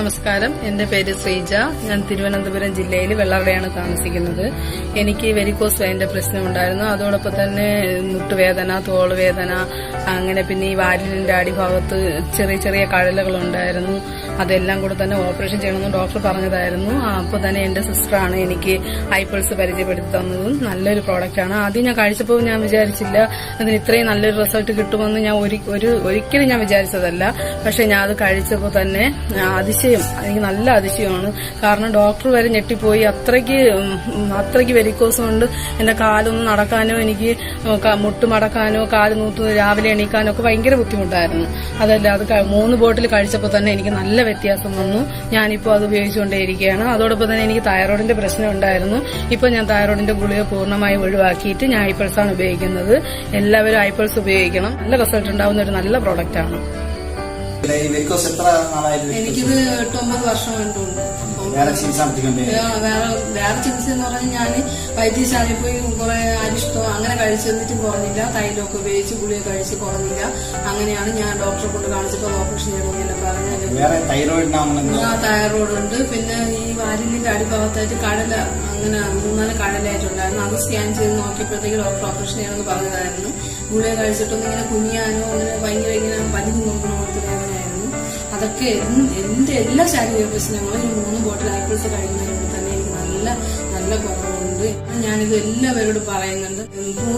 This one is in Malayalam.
നമസ്കാരം, എന്റെ പേര് ശ്രീജ. ഞാൻ തിരുവനന്തപുരം ജില്ലയിൽ വെള്ളറടയാണ് താമസിക്കുന്നത്. എനിക്ക് വെരിക്കോസ് വെയിന്റെ പ്രശ്നമുണ്ടായിരുന്നു. അതോടൊപ്പം തന്നെ മുട്ടുവേദന, തോളുവേദന, അങ്ങനെ പിന്നെ ഈ വാരിലിന്റെ അടിഭാഗത്ത് ചെറിയ ചെറിയ കഴലുകളുണ്ടായിരുന്നു. അതെല്ലാം കൂടെ തന്നെ ഓപ്പറേഷൻ ചെയ്യണമെന്ന് ഡോക്ടർ പറഞ്ഞതായിരുന്നു. അപ്പോൾ തന്നെ എന്റെ സിസ്റ്ററാണ് എനിക്ക് ഐപൾസ് പരിചയപ്പെടുത്തി തന്നതും. നല്ലൊരു പ്രോഡക്റ്റാണ്. ആദ്യം ഞാൻ കഴിച്ചപ്പോൾ ഞാൻ വിചാരിച്ചില്ല അതിന് ഇത്രയും നല്ലൊരു റിസൾട്ട് കിട്ടുമെന്ന്. ഞാൻ ഒരിക്കലും ഞാൻ വിചാരിച്ചതല്ല. പക്ഷെ ഞാൻ അത് കഴിച്ചപ്പോൾ തന്നെ എനിക്ക് നല്ല അതിശയമാണ്. കാരണം ഡോക്ടർ വരെ ഞെട്ടിപ്പോയി. അത്രയ്ക്ക് വെരിക്കോസ് കൊണ്ട് എന്റെ കാലൊന്നും നടക്കാനോ, എനിക്ക് മുട്ട് മടക്കാനോ, കാല് നൂത്ത് രാവിലെ എണീക്കാനോ ഒക്കെ ഭയങ്കര ബുദ്ധിമുട്ടായിരുന്നു. അതല്ല, അത് 3 ബോട്ടിൽ കഴിച്ചപ്പോൾ തന്നെ എനിക്ക് നല്ല വ്യത്യാസം വന്നു. ഞാനിപ്പോൾ അത് ഉപയോഗിച്ചുകൊണ്ടേയിരിക്കുകയാണ്. അതോടൊപ്പം തന്നെ എനിക്ക് തൈറോയിഡിന്റെ പ്രശ്നം ഉണ്ടായിരുന്നു. ഇപ്പൊ ഞാൻ തൈറോയിഡിന്റെ ഗുളിക പൂർണ്ണമായി ഒഴിവാക്കിയിട്ട് ഞാൻ ഐപൾസാണ് ഉപയോഗിക്കുന്നത്. എല്ലാവരും ഐപൾസ് ഉപയോഗിക്കണം. നല്ല റിസൾട്ട് ഉണ്ടാവുന്ന ഒരു നല്ല പ്രോഡക്റ്റാണ്. എനിക്കിത് 8-9 വർഷം കൊണ്ടുണ്ട്. വേറെ ചികിത്സ എന്ന് പറഞ്ഞാൽ ഞാൻ വൈദ്യശാലയിൽ പോയി കുറെ അരിഷ്ടം അങ്ങനെ കഴിച്ചെന്നിട്ടും കുറഞ്ഞില്ല. തൈലമൊക്കെ ഉപയോഗിച്ച് ഗുളിക കഴിച്ച് കുറഞ്ഞില്ല. അങ്ങനെയാണ് ഞാൻ ഡോക്ടറെ കൊണ്ട് കാണിച്ചപ്പോൾ ഓപ്പറേഷൻ ചെയ്യണമെന്നില്ല പറഞ്ഞത്. തൈറോയിഡ് ഉണ്ട്. പിന്നെ ഈ വാരിലിന്റെ അടിഭാഗത്തായിട്ട് കടല, അങ്ങനെ 3-4 കടലായിട്ടുണ്ടായിരുന്നു. അത് സ്കാൻ ചെയ്ത് നോക്കിയപ്പോഴത്തേക്ക് ഡോക്ടർ ഓപ്പറേഷൻ ചെയ്യണമെന്ന് പറഞ്ഞതായിരുന്നു. ഗുളിക കഴിച്ചിട്ടൊന്നും ഇങ്ങനെ കുനിയാനോ അങ്ങനെ ഭയങ്കര ഇങ്ങനെ വലിഞ്ഞു നോക്കണോ വേദനയായിരുന്നു. അതൊക്കെ എന്റെ എല്ലാ ശാരീരിക പ്രശ്നങ്ങളും ഈ 3 ബോട്ടിൽ ഐപൾസ് കഴിക്കുന്നതിലൂടെ തന്നെ എനിക്ക് നല്ല കുറവുണ്ട്. ഞാനിത് എല്ലാവരോടും പറയുന്നുണ്ട്.